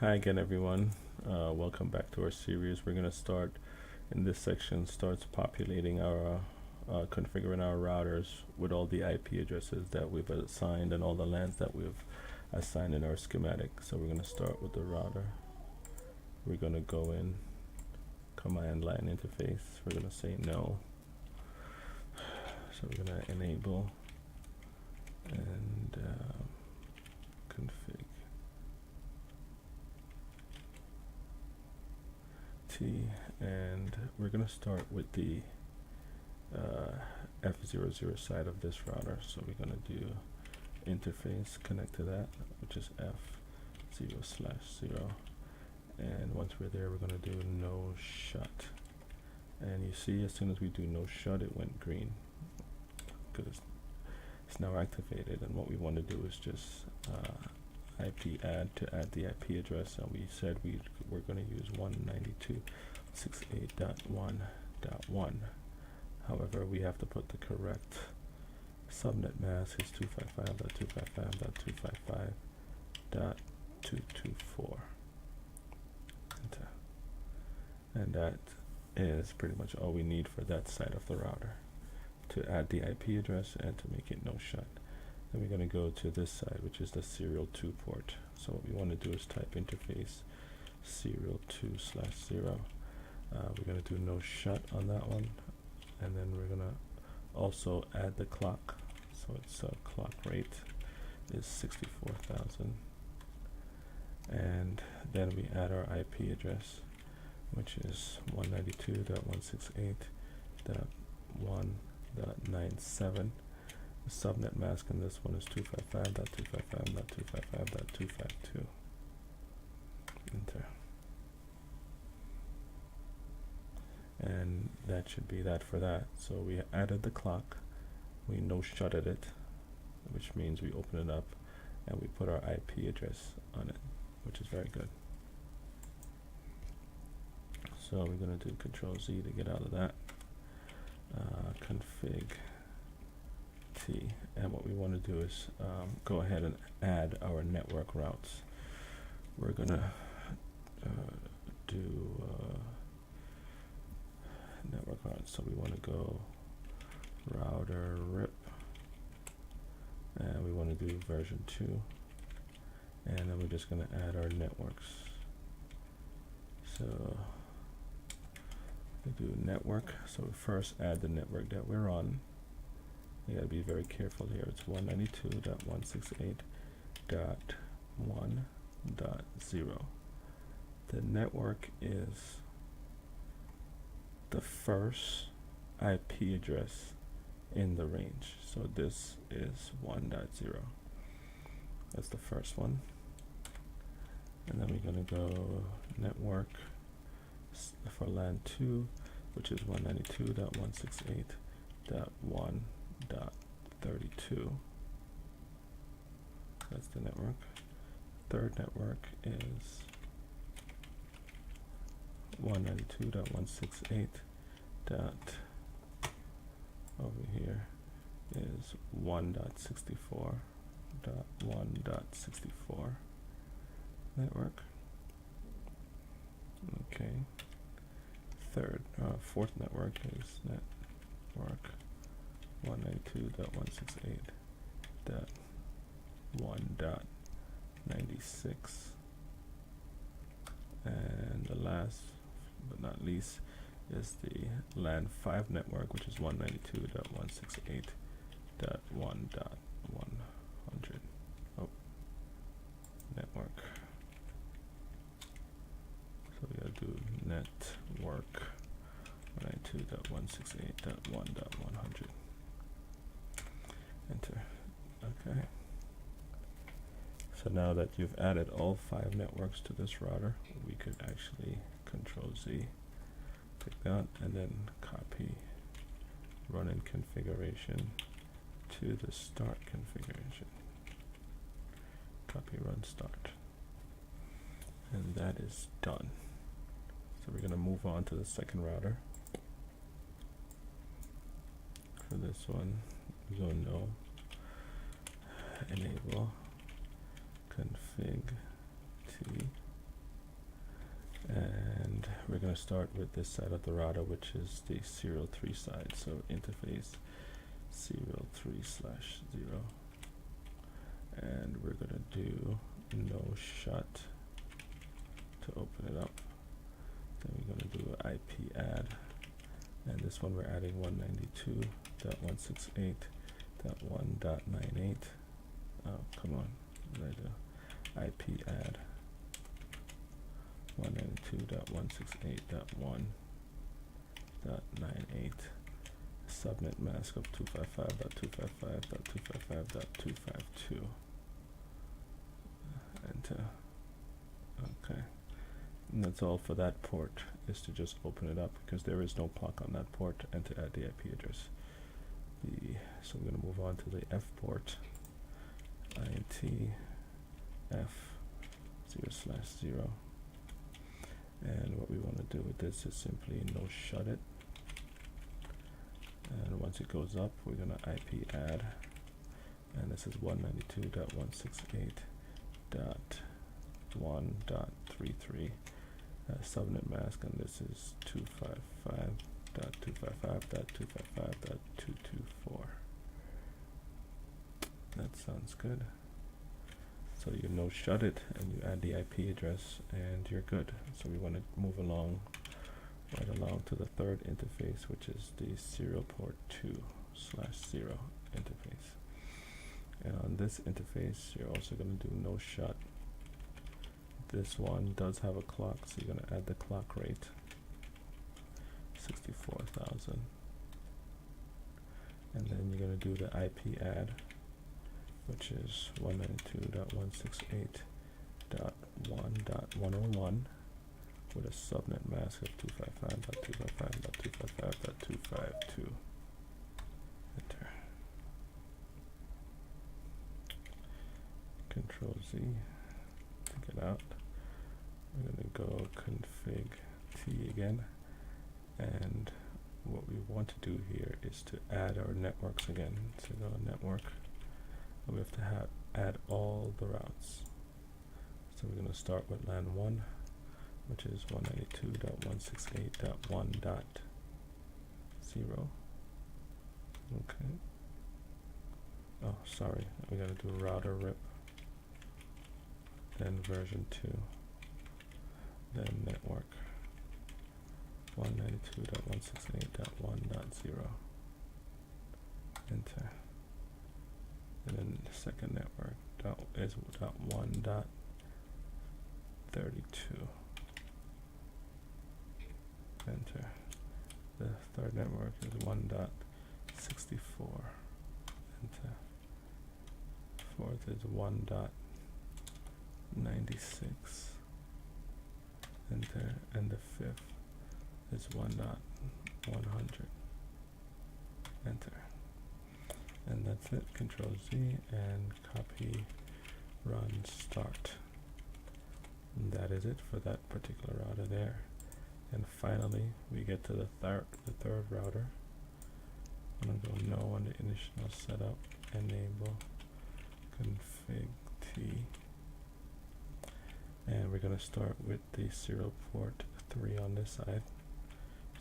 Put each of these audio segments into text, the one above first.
Hi again, everyone. Welcome back to our series. We're going to start in this section, starts populating our, configuring our routers with all the IP addresses that we've assigned and all the LANs that we've assigned in our schematic. So we're going to start with the router. We're going to go in command line interface. We're going to say no. So we're going to enable and config T, and we're going to start with the F00 side of this router. So we're going to do interface connect to that, which is F0/0, and once we're there, we're going to do no shut. And you see, as soon as we do no shut, it went green because it's now activated. And what we want to do is just IP add to add the IP address, and we said we're going to use 192.168.1.1. However, we have to put the correct subnet mask is 255.255.255.224. And that is pretty much all we need for that side of the router, to add the IP address and to make it no shut. Then we're going to go to this side, which is the serial 2 port. So what we want to do is type interface serial 2/0. We're going to do no shut on that one, and then we're going to also add the clock. So its clock rate is 64,000, and then we add our IP address, which is 192.168.1.97. The subnet mask in this one is 255.255.255.252. Enter. And that should be that for that. So we added the clock, we no shutted it, which means we open it up and we put our IP address on it, which is very good. So we're going to do Control Z to get out of that. Config T, and what we want to do is go ahead and add our network routes. We're going to do network routes. So we want to go router rip, and we want to do version 2, and then we're just going to add our networks. So we do network. So we first add the network that we're on. You gotta be very careful here. It's 192.168.1.0. The network is the first IP address in the range. So this is 1.0. That's the first one. And then we're gonna go network for LAN 2, which is 192.168.1.32. That's the network. Third network is 192.168. Over here is 1.64.1.64 network. Okay. Fourth network is network 192.168.1.96, and the last but not least is the LAN 5 network, which is 192.168.1.100. Network. So we gotta do network 192.168.1.100. Enter. Okay. So now that you've added all 5 networks to this router, we could actually Control Z, pick that, and then copy run in configuration to the start configuration. Copy run start. And that is done. So we're going to move on to the second router. For this one, we go no, enable config T, to start with this side of the router, which is the serial 3 side. So interface serial 3/0, and we're going to do no shut to open it up. Then we're going to do IP add, and this one we're adding 192.168.1.98. Oh, come on. IP add 192.168.1.98. Subnet mask of 255.255.255.252. Enter. Okay. And that's all for that port, is to just open it up because there is no POC on that port, and to add the IP address. So we're going to move on to the F port. INT F 0/0. And what we want to do with this is simply no shut it. And once it goes up, we're going to IP add. And this is 192.168.1.33. Subnet mask, and this is 255.255.255.224. That sounds good. So you no shut it, and you add the IP address, and you're good. So we want to move along, right along to the third interface, which is the serial port 2/0 interface. And on this interface, you're also going to do no shut. This one does have a clock, so you're going to add the clock rate, 64,000. And then you're going to do the IP add, which is 192.168.1.101 with a subnet mask of 255.255.255.252. Enter. Control Z, take it out. We're going to go config T again, and what we want to do here is to add our networks again. So go network, and we have to add all the routes. So we're going to start with LAN 1, which is 192.168.1.0. Okay. Oh, sorry, we got to do router rip, then version 2, then network 192.168.1.0. Enter. And then the second network is .1.32. Enter. The third network is 1.64. Enter. Fourth is 1.96. Enter. And the fifth is 1.100. Enter. And that's it. Control Z and copy, run, start. And that is it for that particular router there. And finally, we get to the third router. I'm going to go no on the initial setup, enable, config T. And we're going to start with the serial port 3 on this side.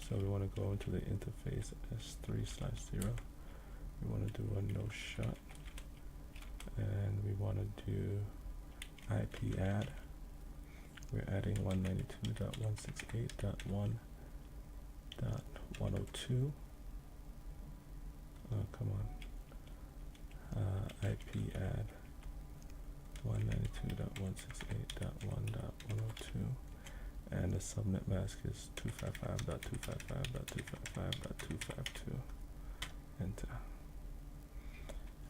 So we want to go into the interface S3/0. We want to do a no shut, and we want to do IP add. We're adding 192.168.1.102. Oh, come on. IP add 192.168.1.102. And the subnet mask is 255.255.255.252. Enter.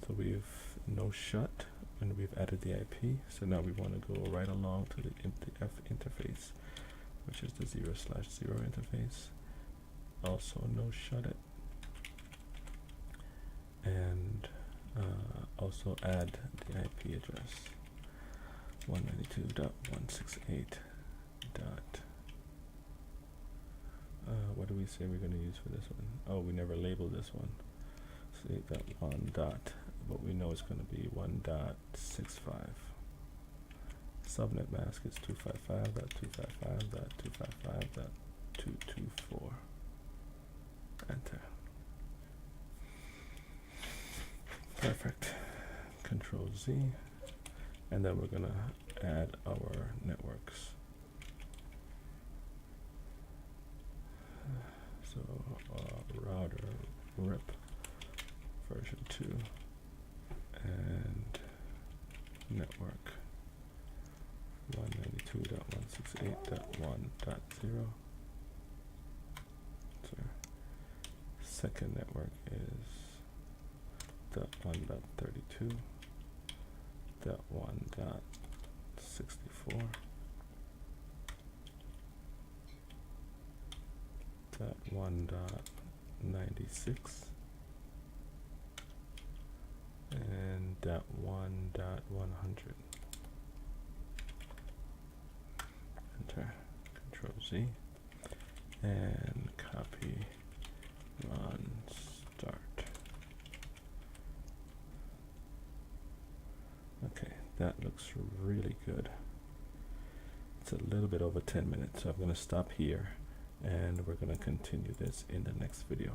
So we've no shut, and we've added the IP. So now we want to go right along to the F interface, which is the 0/0 interface. Also no shut it. And also add the IP address, 192.168. What do we say we're going to use for this one? Oh, we never labeled this one. So that one dot, but we know it's going to be 1.65. Subnet mask is 255.255.255. 224. Enter. Perfect. Control Z, and then we're gonna add our networks. So router rip version 2 and network 192.168.1.0. So second network is .1.32.1.64. .1.96 and .1.100. Enter. Control Z and copy, run, start. Okay, that looks really good. It's a little bit over 10 minutes, so I'm going to stop here and we're going to continue this in the next video.